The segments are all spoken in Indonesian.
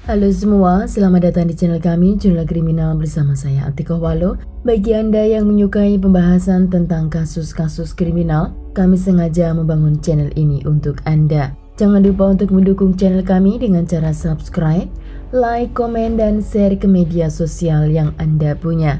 Halo semua, selamat datang di channel kami, Jurnal Kriminal bersama saya Atikoh Walo. Bagi Anda yang menyukai pembahasan tentang kasus-kasus kriminal, kami sengaja membangun channel ini untuk Anda. Jangan lupa untuk mendukung channel kami dengan cara subscribe, like, komen, dan share ke media sosial yang Anda punya.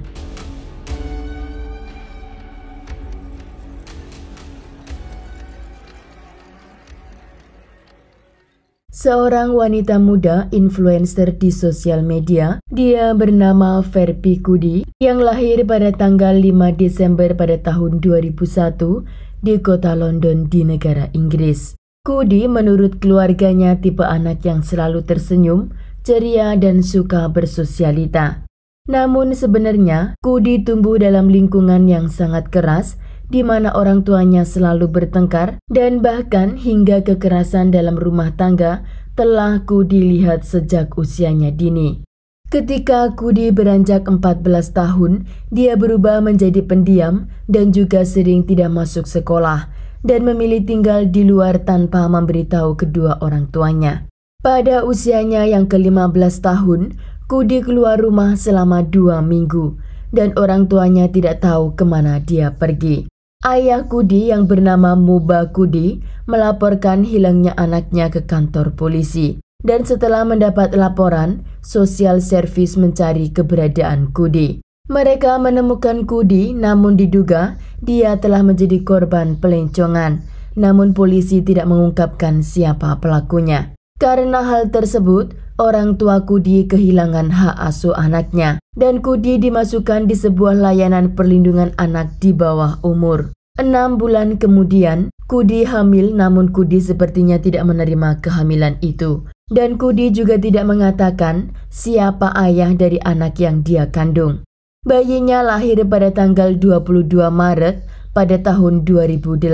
Seorang wanita muda influencer di sosial media, dia bernama Verpi Kudi yang lahir pada tanggal 5 Desember pada tahun 2001 di kota London di negara Inggris. Kudi menurut keluarganya tipe anak yang selalu tersenyum, ceria dan suka bersosialita. Namun sebenarnya Kudi tumbuh dalam lingkungan yang sangat keras di mana orang tuanya selalu bertengkar dan bahkan hingga kekerasan dalam rumah tangga telah Kudi lihat sejak usianya dini. Ketika Kudi beranjak 14 tahun, dia berubah menjadi pendiam dan juga sering tidak masuk sekolah dan memilih tinggal di luar tanpa memberitahu kedua orang tuanya. Pada usianya yang ke-15 tahun, Kudi keluar rumah selama 2 minggu dan orang tuanya tidak tahu kemana dia pergi. Ayah Kudi yang bernama Muba Kudi melaporkan hilangnya anaknya ke kantor polisi. Dan setelah mendapat laporan, Social Service mencari keberadaan Kudi. Mereka menemukan Kudi namun diduga dia telah menjadi korban pelencongan. Namun polisi tidak mengungkapkan siapa pelakunya. Karena hal tersebut, orang tua Kudi kehilangan hak asuh anaknya dan Kudi dimasukkan di sebuah layanan perlindungan anak di bawah umur. 6 bulan kemudian, Kudi hamil namun Kudi sepertinya tidak menerima kehamilan itu. Dan Kudi juga tidak mengatakan siapa ayah dari anak yang dia kandung. Bayinya lahir pada tanggal 22 Maret pada tahun 2018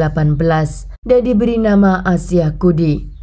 dan diberi nama Asia Kudi.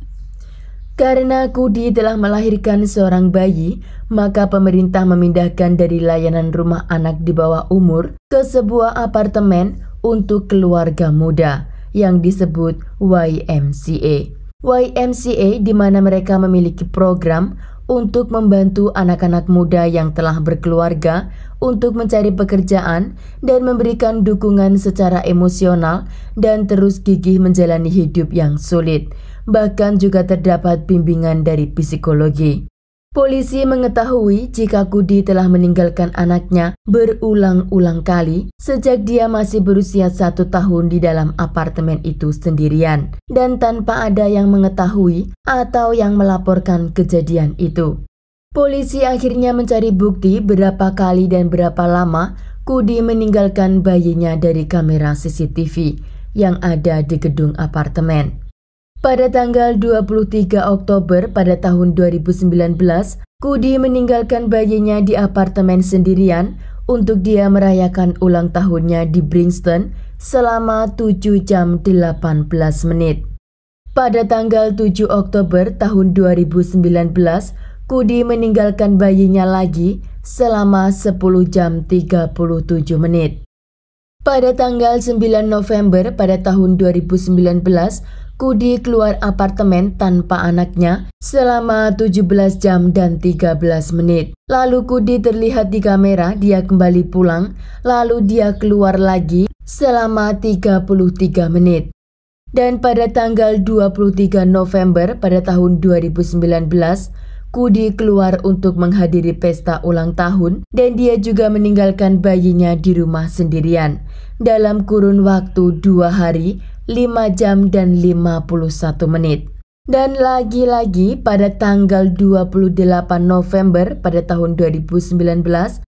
Karena Kudi telah melahirkan seorang bayi, maka pemerintah memindahkan dari layanan rumah anak di bawah umur ke sebuah apartemen untuk keluarga muda yang disebut YMCA. YMCA di mana mereka memiliki program untuk membantu anak-anak muda yang telah berkeluarga untuk mencari pekerjaan dan memberikan dukungan secara emosional dan terus gigih menjalani hidup yang sulit. Bahkan juga terdapat bimbingan dari psikologi. Polisi mengetahui jika Kudi telah meninggalkan anaknya berulang-ulang kali sejak dia masih berusia 1 tahun di dalam apartemen itu sendirian dan tanpa ada yang mengetahui atau yang melaporkan kejadian itu. Polisi akhirnya mencari bukti berapa kali dan berapa lama Kudi meninggalkan bayinya dari kamera CCTV yang ada di gedung apartemen. Pada tanggal 23 Oktober pada tahun 2019, Kudi meninggalkan bayinya di apartemen sendirian untuk dia merayakan ulang tahunnya di Brixton selama 7 jam 18 menit. Pada tanggal 7 Oktober tahun 2019, Kudi meninggalkan bayinya lagi selama 10 jam 37 menit. Pada tanggal 9 November pada tahun 2019, Kudi keluar apartemen tanpa anaknya selama 17 jam dan 13 menit. Lalu Kudi terlihat di kamera dia kembali pulang, lalu dia keluar lagi selama 33 menit. Dan pada tanggal 23 November pada tahun 2019, Kudi keluar untuk menghadiri pesta ulang tahun dan dia juga meninggalkan bayinya di rumah sendirian dalam kurun waktu 2 hari, 5 jam dan 51 menit. Dan lagi-lagi pada tanggal 28 November pada tahun 2019,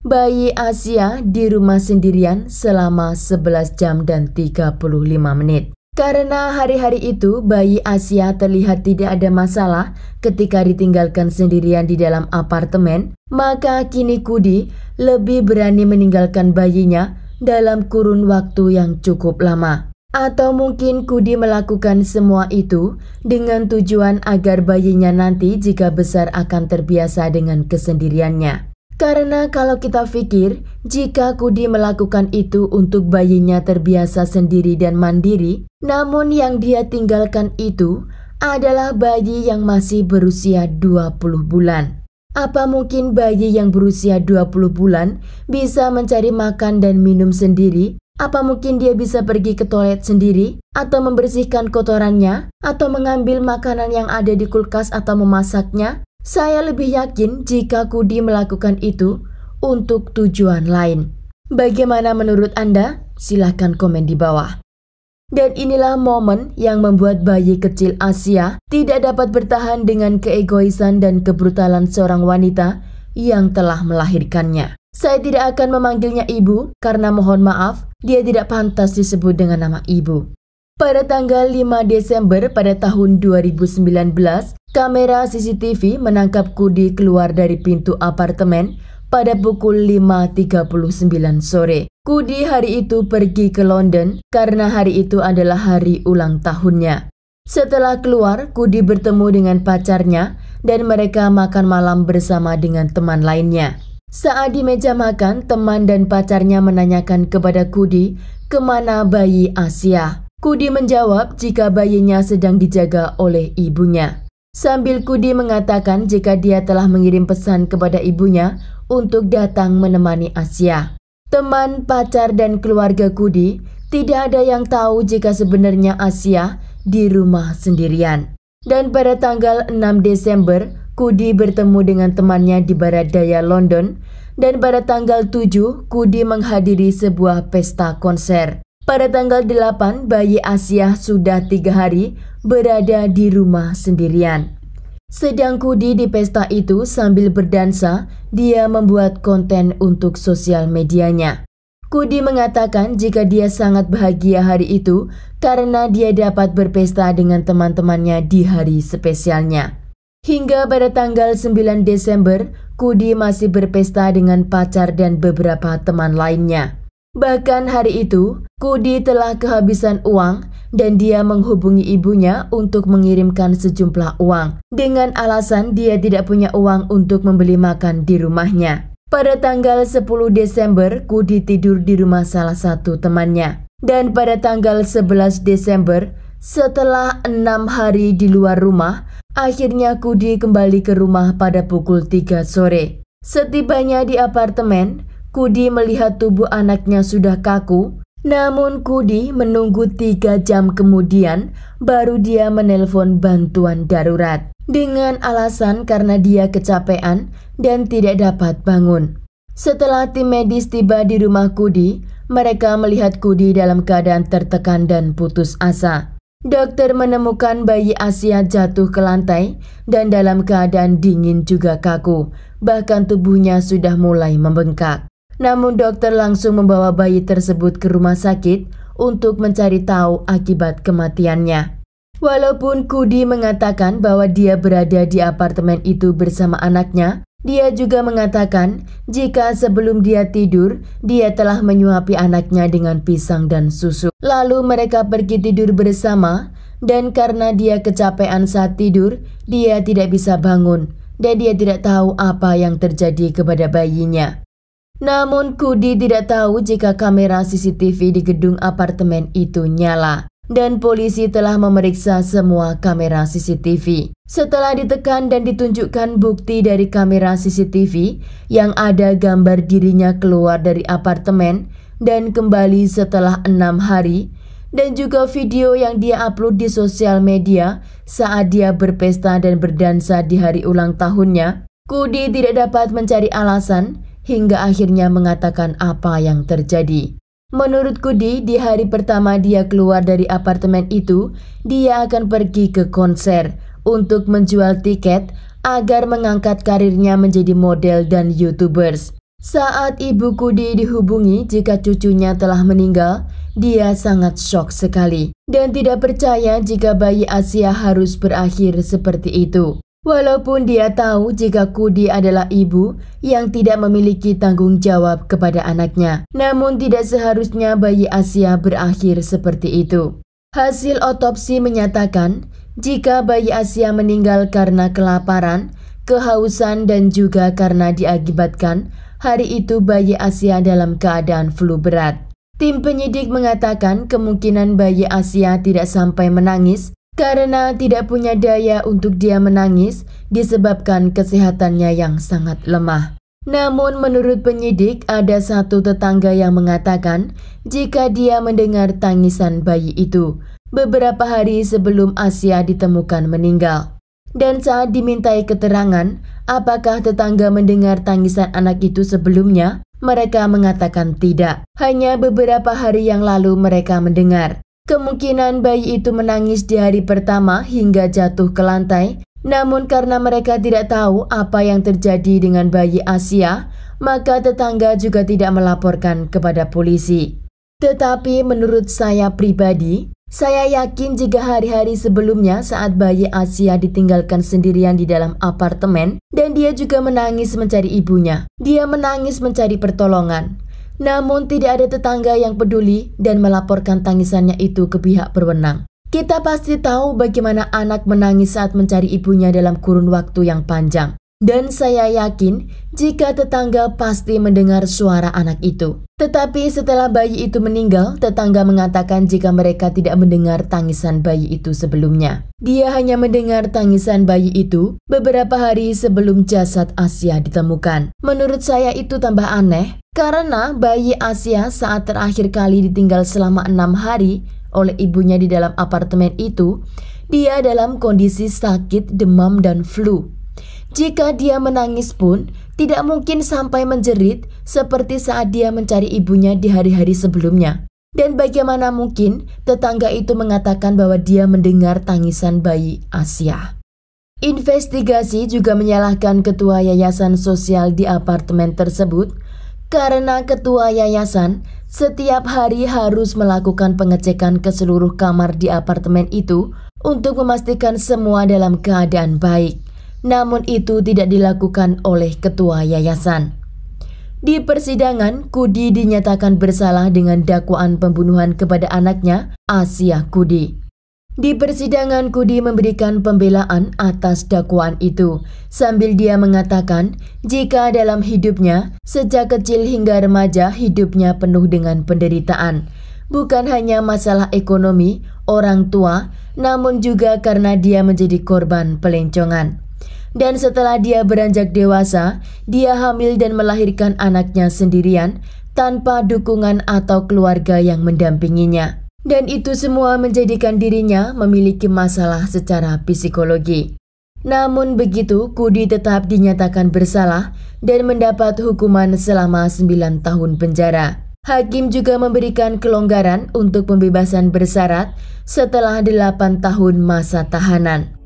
bayi Asia di rumah sendirian selama 11 jam dan 35 menit. Karena hari-hari itu bayi Asia terlihat tidak ada masalah ketika ditinggalkan sendirian di dalam apartemen, maka kini Kudi lebih berani meninggalkan bayinya dalam kurun waktu yang cukup lama. Atau mungkin Kudi melakukan semua itu dengan tujuan agar bayinya nanti jika besar akan terbiasa dengan kesendiriannya. Karena kalau kita pikir, jika Kudi melakukan itu untuk bayinya terbiasa sendiri dan mandiri, namun yang dia tinggalkan itu adalah bayi yang masih berusia 20 bulan. Apa mungkin bayi yang berusia 20 bulan bisa mencari makan dan minum sendiri? Apa mungkin dia bisa pergi ke toilet sendiri? Atau membersihkan kotorannya? Atau mengambil makanan yang ada di kulkas atau memasaknya? Saya lebih yakin jika Kudi melakukan itu untuk tujuan lain. Bagaimana menurut Anda? Silahkan komen di bawah. Dan inilah momen yang membuat bayi kecil Asia tidak dapat bertahan dengan keegoisan dan kebrutalan seorang wanita yang telah melahirkannya. Saya tidak akan memanggilnya ibu karena mohon maaf, dia tidak pantas disebut dengan nama ibu. Pada tanggal 5 Desember pada tahun 2019, kamera CCTV menangkap Kudi keluar dari pintu apartemen pada pukul 5.39 sore. Kudi hari itu pergi ke London karena hari itu adalah hari ulang tahunnya. Setelah keluar, Kudi bertemu dengan pacarnya dan mereka makan malam bersama dengan teman lainnya. Saat di meja makan, teman dan pacarnya menanyakan kepada Kudi kemana bayi Asia. Kudi menjawab jika bayinya sedang dijaga oleh ibunya. Sambil Kudi mengatakan jika dia telah mengirim pesan kepada ibunya untuk datang menemani Asia. Teman, pacar, dan keluarga Kudi tidak ada yang tahu jika sebenarnya Asia di rumah sendirian. Dan pada tanggal 6 Desember, Kudi bertemu dengan temannya di barat daya London. Dan pada tanggal 7, Kudi menghadiri sebuah pesta konser. Pada tanggal 8, bayi Asia sudah 3 hari berada di rumah sendirian. Sedang Kudi di pesta itu sambil berdansa, dia membuat konten untuk sosial medianya. Kudi mengatakan jika dia sangat bahagia hari itu karena dia dapat berpesta dengan teman-temannya di hari spesialnya. Hingga pada tanggal 9 Desember, Kudi masih berpesta dengan pacar dan beberapa teman lainnya. Bahkan hari itu, Kudi telah kehabisan uang dan dia menghubungi ibunya untuk mengirimkan sejumlah uang dengan alasan dia tidak punya uang untuk membeli makan di rumahnya. Pada tanggal 10 Desember, Kudi tidur di rumah salah satu temannya. Dan pada tanggal 11 Desember, setelah 6 hari di luar rumah, akhirnya Kudi kembali ke rumah pada pukul 3 sore. Setibanya di apartemen, Kudi melihat tubuh anaknya sudah kaku. Namun Kudi menunggu 3 jam kemudian baru dia menelpon bantuan darurat dengan alasan karena dia kecapean dan tidak dapat bangun. Setelah tim medis tiba di rumah Kudi, mereka melihat Kudi dalam keadaan tertekan dan putus asa. Dokter menemukan bayi Asia jatuh ke lantai dan dalam keadaan dingin juga kaku, bahkan tubuhnya sudah mulai membengkak. Namun dokter langsung membawa bayi tersebut ke rumah sakit untuk mencari tahu akibat kematiannya. Walaupun Kudi mengatakan bahwa dia berada di apartemen itu bersama anaknya, dia juga mengatakan jika sebelum dia tidur, dia telah menyuapi anaknya dengan pisang dan susu. Lalu mereka pergi tidur bersama dan karena dia kecapean saat tidur, dia tidak bisa bangun dan dia tidak tahu apa yang terjadi kepada bayinya. Namun Kudi tidak tahu jika kamera CCTV di gedung apartemen itu nyala dan polisi telah memeriksa semua kamera CCTV. Setelah ditekan dan ditunjukkan bukti dari kamera CCTV yang ada gambar dirinya keluar dari apartemen dan kembali setelah 6 hari dan juga video yang dia upload di sosial media saat dia berpesta dan berdansa di hari ulang tahunnya, Kudi tidak dapat mencari alasan hingga akhirnya mengatakan apa yang terjadi. Menurut Kudi, di hari pertama dia keluar dari apartemen itu, dia akan pergi ke konser untuk menjual tiket agar mengangkat karirnya menjadi model dan YouTubers. Saat ibu Kudi dihubungi jika cucunya telah meninggal, dia sangat shock sekali dan tidak percaya jika bayi Asia harus berakhir seperti itu. Walaupun dia tahu jika Kudi adalah ibu yang tidak memiliki tanggung jawab kepada anaknya, namun tidak seharusnya bayi Asia berakhir seperti itu. Hasil otopsi menyatakan jika bayi Asia meninggal karena kelaparan, kehausan dan juga karena diakibatkan hari itu bayi Asia dalam keadaan flu berat. Tim penyidik mengatakan kemungkinan bayi Asia tidak sampai menangis karena tidak punya daya untuk dia menangis disebabkan kesehatannya yang sangat lemah. Namun menurut penyidik ada satu tetangga yang mengatakan jika dia mendengar tangisan bayi itu beberapa hari sebelum Asia ditemukan meninggal. Dan saat dimintai keterangan apakah tetangga mendengar tangisan anak itu sebelumnya, mereka mengatakan tidak. Hanya beberapa hari yang lalu mereka mendengar. Kemungkinan bayi itu menangis di hari pertama hingga jatuh ke lantai. Namun karena mereka tidak tahu apa yang terjadi dengan bayi Asia, maka tetangga juga tidak melaporkan kepada polisi. Tetapi menurut saya pribadi, saya yakin jika hari-hari sebelumnya saat bayi Asia ditinggalkan sendirian di dalam apartemen dan dia juga menangis mencari ibunya, dia menangis mencari pertolongan. Namun tidak ada tetangga yang peduli dan melaporkan tangisannya itu ke pihak berwenang. Kita pasti tahu bagaimana anak menangis saat mencari ibunya dalam kurun waktu yang panjang. Dan saya yakin jika tetangga pasti mendengar suara anak itu. Tetapi setelah bayi itu meninggal, tetangga mengatakan jika mereka tidak mendengar tangisan bayi itu sebelumnya. Dia hanya mendengar tangisan bayi itu beberapa hari sebelum jasad Asia ditemukan. Menurut saya itu tambah aneh, karena bayi Asia saat terakhir kali ditinggal selama 6 hari oleh ibunya di dalam apartemen itu, dia dalam kondisi sakit, demam, dan flu. Jika dia menangis pun, tidak mungkin sampai menjerit seperti saat dia mencari ibunya di hari-hari sebelumnya. Dan bagaimana mungkin tetangga itu mengatakan bahwa dia mendengar tangisan bayi Asia? Investigasi juga menyalahkan ketua yayasan sosial di apartemen tersebut, karena ketua yayasan setiap hari harus melakukan pengecekan ke seluruh kamar di apartemen itu untuk memastikan semua dalam keadaan baik. Namun itu tidak dilakukan oleh ketua yayasan. Di persidangan, Kudi dinyatakan bersalah dengan dakwaan pembunuhan kepada anaknya, Asia Kudi. Di persidangan, Kudi memberikan pembelaan atas dakwaan itu, sambil dia mengatakan jika dalam hidupnya, sejak kecil hingga remaja, hidupnya penuh dengan penderitaan. Bukan hanya masalah ekonomi, orang tua, namun juga karena dia menjadi korban pelencongan. Dan setelah dia beranjak dewasa, dia hamil dan melahirkan anaknya sendirian, tanpa dukungan atau keluarga yang mendampinginya. Dan itu semua menjadikan dirinya memiliki masalah secara psikologi. Namun begitu, Kudi tetap dinyatakan bersalah dan mendapat hukuman selama 9 tahun penjara. Hakim juga memberikan kelonggaran untuk pembebasan bersyarat setelah 8 tahun masa tahanan.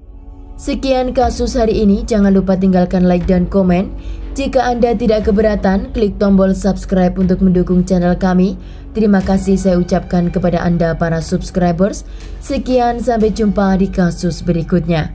Sekian kasus hari ini, jangan lupa tinggalkan like dan komen. Jika Anda tidak keberatan, klik tombol subscribe untuk mendukung channel kami. Terima kasih saya ucapkan kepada Anda para subscribers. Sekian, sampai jumpa di kasus berikutnya.